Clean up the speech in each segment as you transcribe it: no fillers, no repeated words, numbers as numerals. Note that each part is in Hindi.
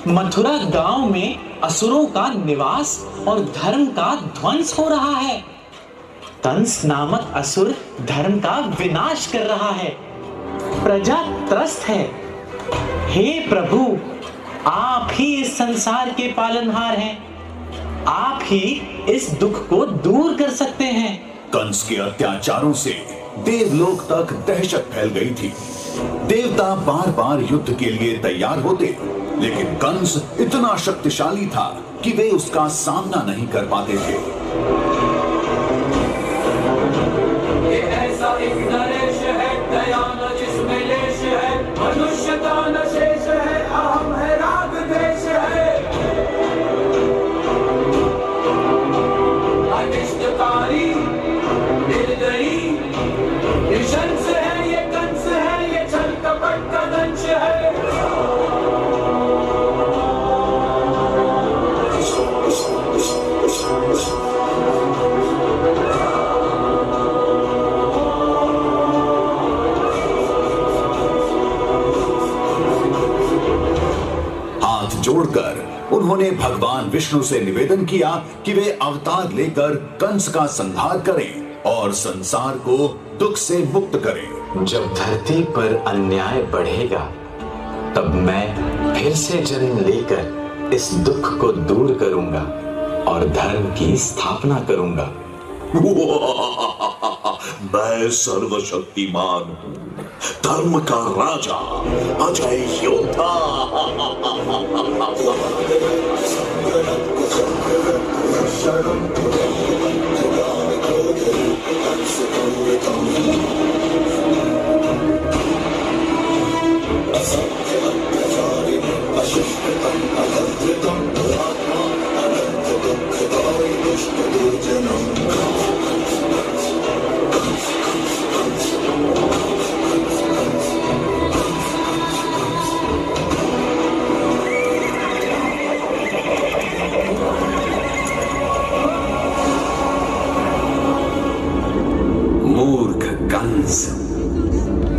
मथुरा गांव में असुरों का निवास और धर्म का ध्वंस हो रहा है। कंस नामक असुर धर्म का विनाश कर रहा है। प्रजा त्रस्त है। हे प्रभु, आप ही इस संसार के पालनहार हैं। आप ही इस दुख को दूर कर सकते हैं। कंस के अत्याचारों से देवलोक तक दहशत फैल गई थी। देवता बार बार युद्ध के लिए तैयार होते, लेकिन कंस इतना शक्तिशाली था कि वे उसका सामना नहीं कर पाते थे। ये ऐसा एक नरेश है, दया न जिसमें लेश है, मनुष्यता न शेष है, अहम है, राग द्वेष है। अनिष्टकारी, निर्दयी, निशंस है, ये कंस है, ये छल कपट का दंश है। हाथ जोड़कर उन्होंने भगवान विष्णु से निवेदन किया कि वे अवतार लेकर कंस का संहार करें और संसार को दुख से मुक्त करें। जब धरती पर अन्याय बढ़ेगा, तब मैं फिर से जन्म लेकर इस दुख को दूर करूंगा और धर्म की स्थापना करूंगा। मैं सर्वशक्तिमान हूँ, धर्म का राजा, अजय योद्धा।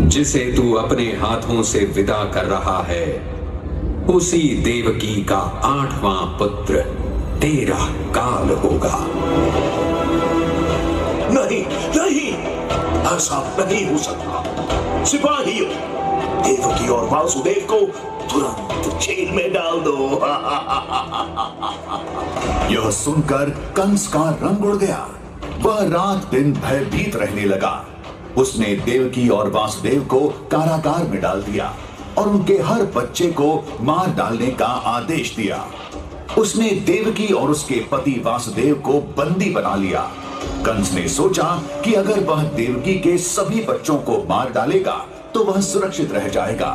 जिसे तू अपने हाथों से विदा कर रहा है, उसी देवकी का 8वां पुत्र तेरा काल होगा। नहीं नहीं, ऐसा नहीं हो सकता। सिपाहियों, देवकी और वासुदेव को तुरंत जेल में डाल दो। यह सुनकर कंस का रंग उड़ गया। वह रात दिन भयभीत रहने लगा। उसने देवकी और वासुदेव को कारागार में डाल दिया और उनके हर बच्चे को मार डालने का आदेश दिया। उसने देवकी और उसके पति वासुदेव को बंदी बना लिया। कंस ने सोचा कि अगर वह देवकी के सभी बच्चों को मार डालेगा तो वह सुरक्षित रह जाएगा।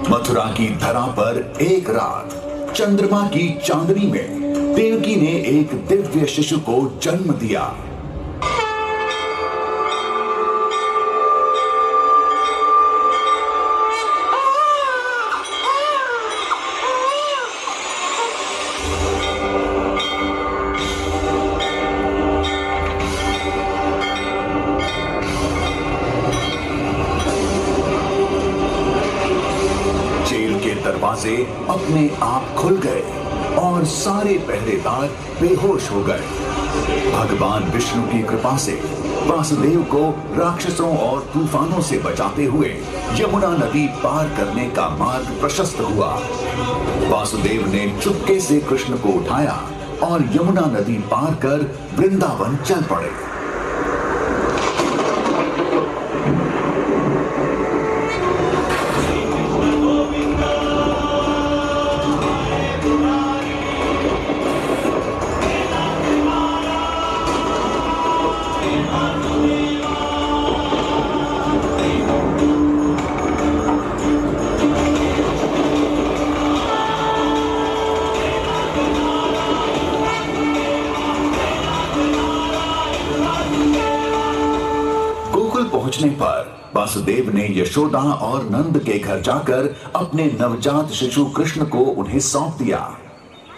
मथुरा की धरा पर एक रात चंद्रमा की चांदनी में देवकी ने एक दिव्य शिशु को जन्म दिया। दरवाजे अपने आप खुल गए और सारे पहरेदार बेहोश हो गए। भगवान विष्णु की कृपा से वासुदेव को राक्षसों और तूफानों से बचाते हुए यमुना नदी पार करने का मार्ग प्रशस्त हुआ। वासुदेव ने चुपके से कृष्ण को उठाया और यमुना नदी पार कर वृंदावन चल पड़े। पहुंचने पर वासुदेव ने यशोदा और नंद के घर जाकर अपने नवजात शिशु कृष्ण को उन्हें सौंप दिया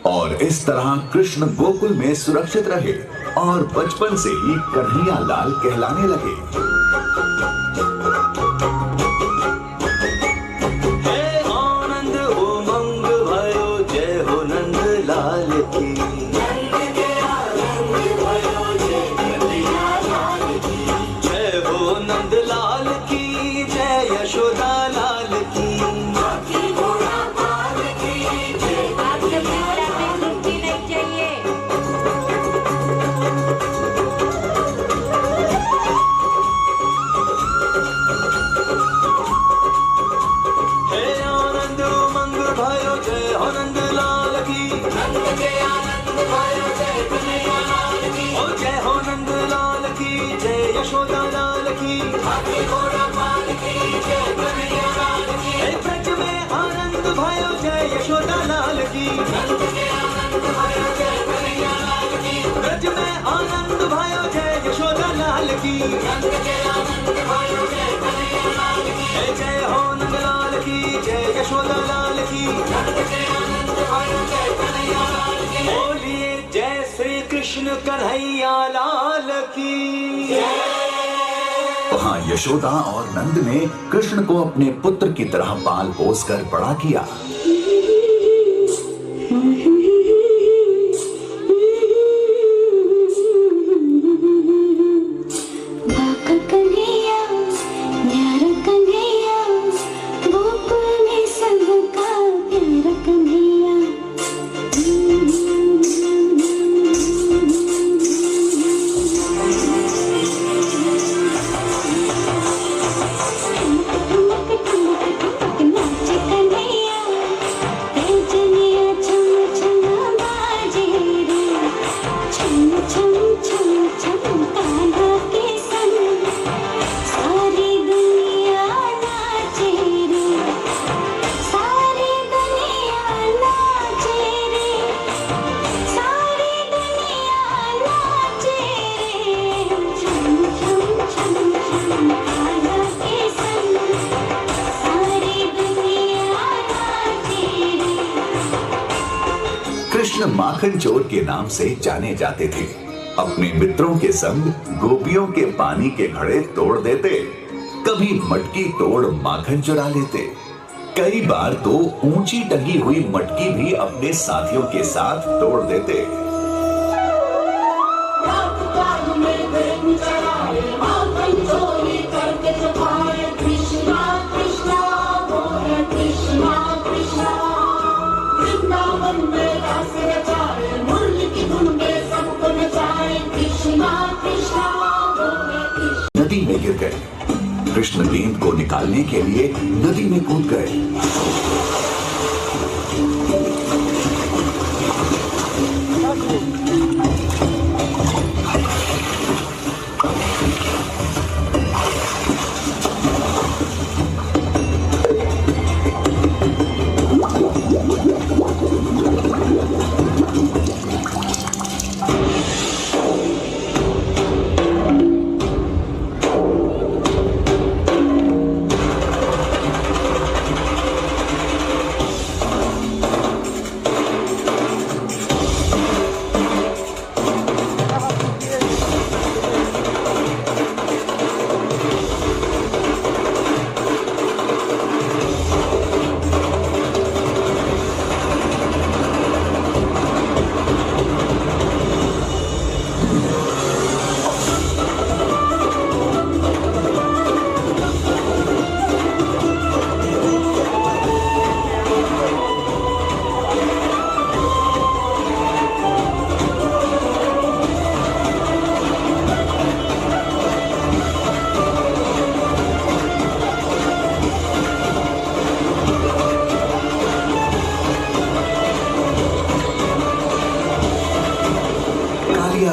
और इस तरह कृष्ण गोकुल में सुरक्षित रहे और बचपन से ही कन्हैया लाल कहलाने लगे। आनंद उमंग भयो की। जय हो नंदलाल की, जय यशोदा लाल की। यशोदा लाल की, ब्रज में आनंद भयो जय यशोदा लाल की। ब्रज में आनंद भयो जय यशोदा लाल की। जय हो नंदलाल की, जय यशोदा लाल की। बोलिए जय श्री कृष्ण कन्हैया लाल की। वहां यशोदा और नंद ने कृष्ण को अपने पुत्र की तरह पाल पोस कर बड़ा किया। कृष्ण माखन चोर के नाम से जाने जाते थे। अपने मित्रों के संग गोपियों के पानी के घड़े तोड़ देते, कभी मटकी तोड़ माखन चुरा लेते। कई बार तो ऊंची टंगी हुई मटकी भी अपने साथियों के साथ तोड़ देते। नदी में गिर गए। कृष्ण गेंद को निकालने के लिए नदी में कूद गए।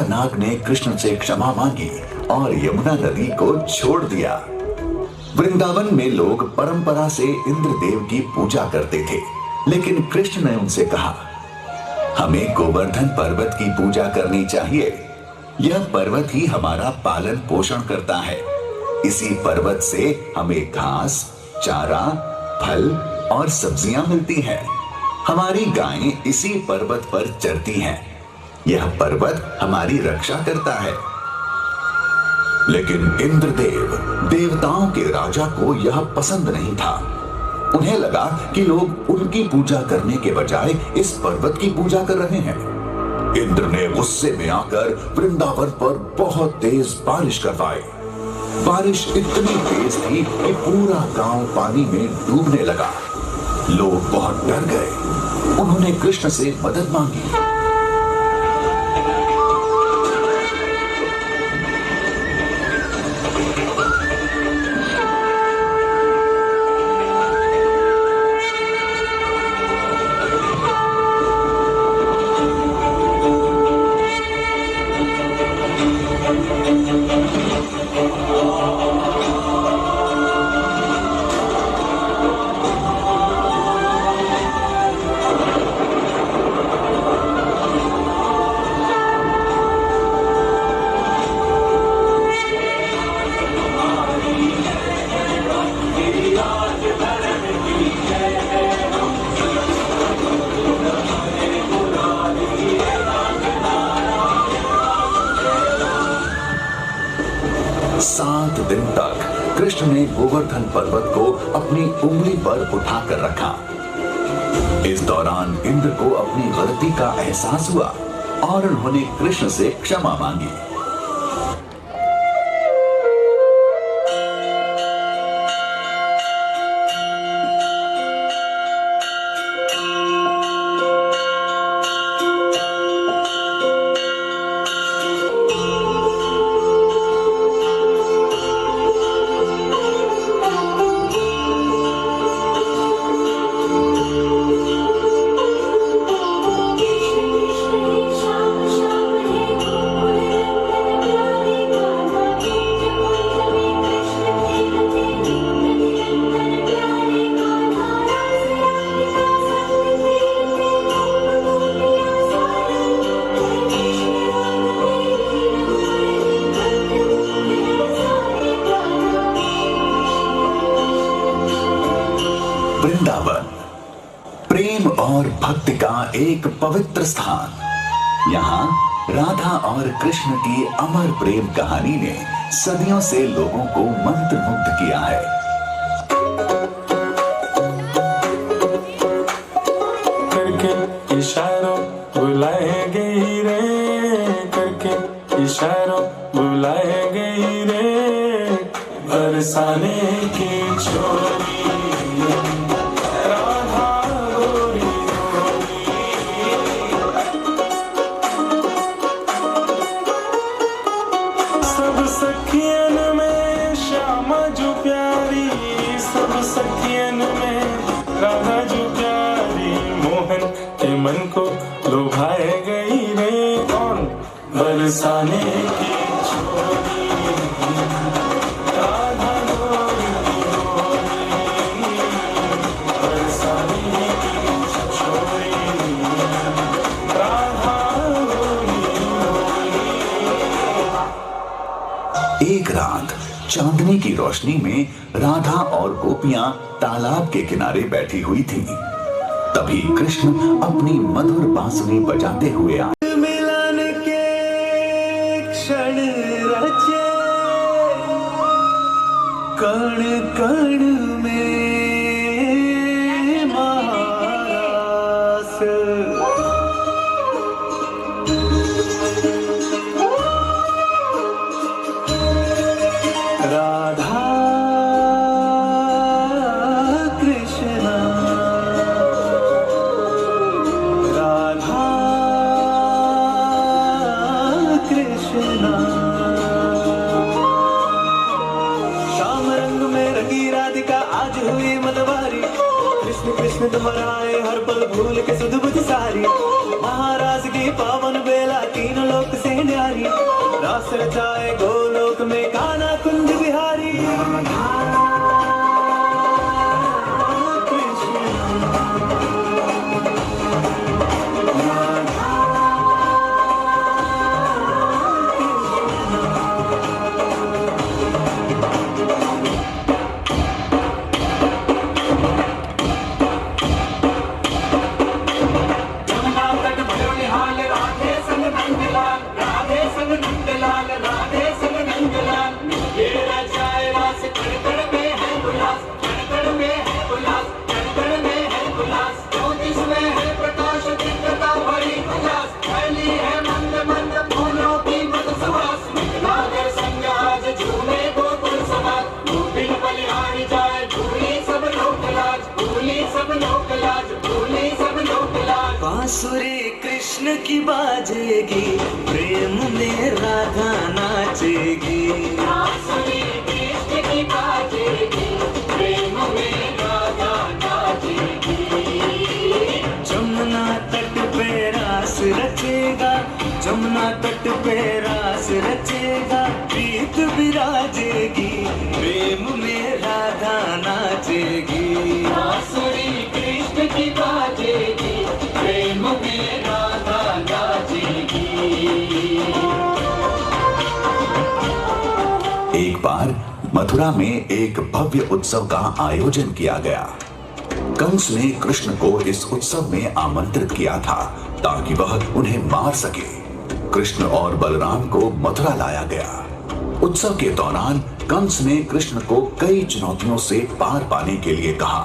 नाग ने कृष्ण से क्षमा मांगी और यमुना नदी को छोड़ दिया। वृंदावन में लोग परंपरा से इंद्रदेव की पूजा करते थे, लेकिन कृष्ण ने उनसे कहा, हमें गोवर्धन पर्वत की पूजा करनी चाहिए। यह पर्वत ही हमारा पालन पोषण करता है। इसी पर्वत से हमें घास, चारा, फल और सब्जियां मिलती हैं। हमारी गायें इसी पर्वत पर चरती हैं। यह पर्वत हमारी रक्षा करता है। लेकिन इंद्रदेव, देवताओं के राजा को यह पसंद नहीं था। उन्हें लगा कि लोग उनकी पूजा करने के बजाय इस पर्वत की पूजा कर रहे हैं। इंद्र ने गुस्से में आकर वृंदावन पर बहुत तेज बारिश करवाई। बारिश इतनी तेज थी कि पूरा गांव पानी में डूबने लगा। लोग बहुत डर गए। उन्होंने कृष्ण से मदद मांगी। दिन तक कृष्ण ने गोवर्धन पर्वत को अपनी उंगली पर उठाकर रखा। इस दौरान इंद्र को अपनी गलती का एहसास हुआ और उन्होंने कृष्ण से क्षमा मांगी। वृंदावन प्रेम और भक्ति का एक पवित्र स्थान। यहाँ राधा और कृष्ण की अमर प्रेम कहानी ने सदियों से लोगों को मंत्रमुग्ध किया है। करके इशारों बुलाएंगे रे, करके इशारों बुलाएंगे रे, बरसाने की छोरी सखियन में श्यामा जो प्यारी, सब सखियन में राधा जो प्यारी, मोहन के मन को लुभाए गई रे कौन, बरसाने की छोरी राधा गोरी गोरी, बरसाने की छोरी राधा गोरी गोरी। एक रात चांदनी की रोशनी में राधा और गोपियां तालाब के किनारे बैठी हुई थीं। तभी कृष्ण अपनी मधुर बांसुरी बजाते हुए आए। मिलन के क्षण रचे, कण कण में महारास, राधा कृष्णा, राधा कृष्णा। श्याम रंग में रंगी राधिका आज हुई मतवारी, कृष्ण कृष्ण तुम्हाराए हर पल भूल के सुध बुध सारी, महाराज की पावन बेला तीन लोक से न्यारी, रास रचाए गोलोक में कान्हा कुंज बिहारी। प्रकाश दिव्यता भरी उल्लास, फैली है कृष्ण की बाजेगी, प्रेम में राधा नाचेगी। बांसुरी कृष्ण की बाजेगी, प्रेम में राधा नाचेगी। जमुना तट पे रास रचेगा, जमुना तट पे रास रचेगा, प्रीत विराजेगी, प्रेम में राधा नाचेगी। बांसुरी कृष्ण की बाजेगी, प्रेम में राधा नाचेगी। एक बार मथुरा में एक भव्य उत्सव का आयोजन किया गया। कंस ने कृष्ण को इस उत्सव में आमंत्रित किया था ताकि वह उन्हें मार सके। कृष्ण और बलराम को मथुरा लाया गया। उत्सव के दौरान कंस ने कृष्ण को कई चुनौतियों से पार पाने के लिए कहा।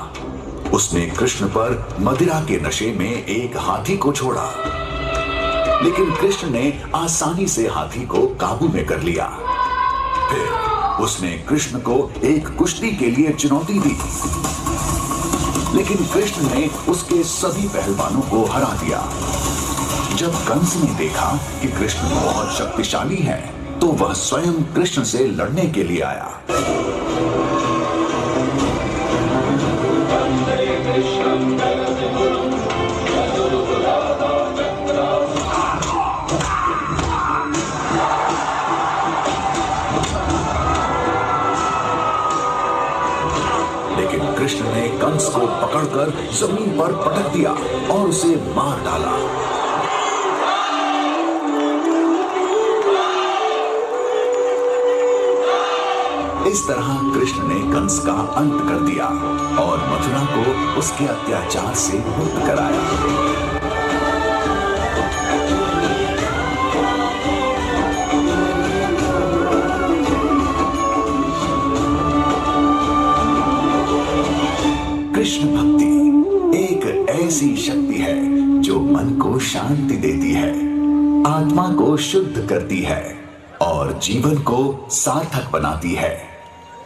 उसने कृष्ण पर मदिरा के नशे में एक हाथी को छोड़ा, लेकिन कृष्ण ने आसानी से हाथी को काबू में कर लिया। फिर उसने कृष्ण को एक कुश्ती के लिए चुनौती दी, लेकिन कृष्ण ने उसके सभी पहलवानों को हरा दिया। जब कंस ने देखा कि कृष्ण बहुत शक्तिशाली है, तो वह स्वयं कृष्ण से लड़ने के लिए आया। लेकिन कृष्ण ने कंस को पकड़कर जमीन पर पटक दिया और उसे मार डाला। इस तरह कृष्ण ने कंस का अंत कर दिया और मथुरा को उसके अत्याचार से मुक्त कराया। कृष्ण भक्ति एक ऐसी शक्ति है जो मन को शांति देती है, आत्मा को शुद्ध करती है और जीवन को सार्थक बनाती है।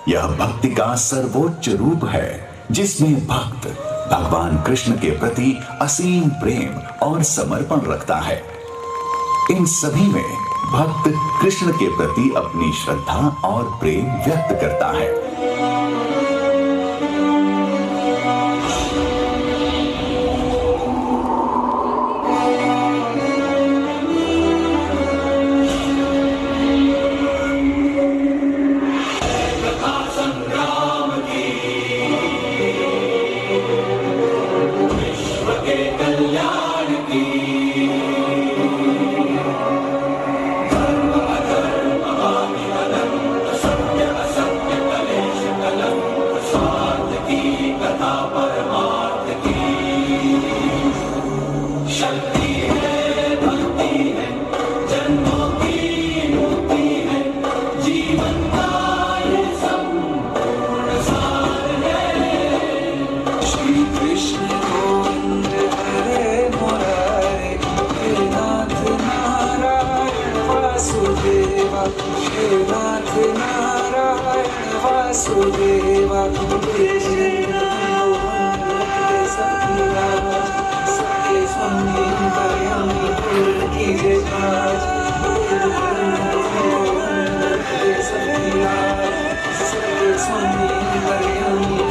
यह भक्ति का सर्वोच्च रूप है, जिसमें भक्त भगवान कृष्ण के प्रति असीम प्रेम और समर्पण रखता है। इन सभी में भक्त कृष्ण के प्रति अपनी श्रद्धा और प्रेम व्यक्त करता है। Nath Narayan Vasudeva Krishna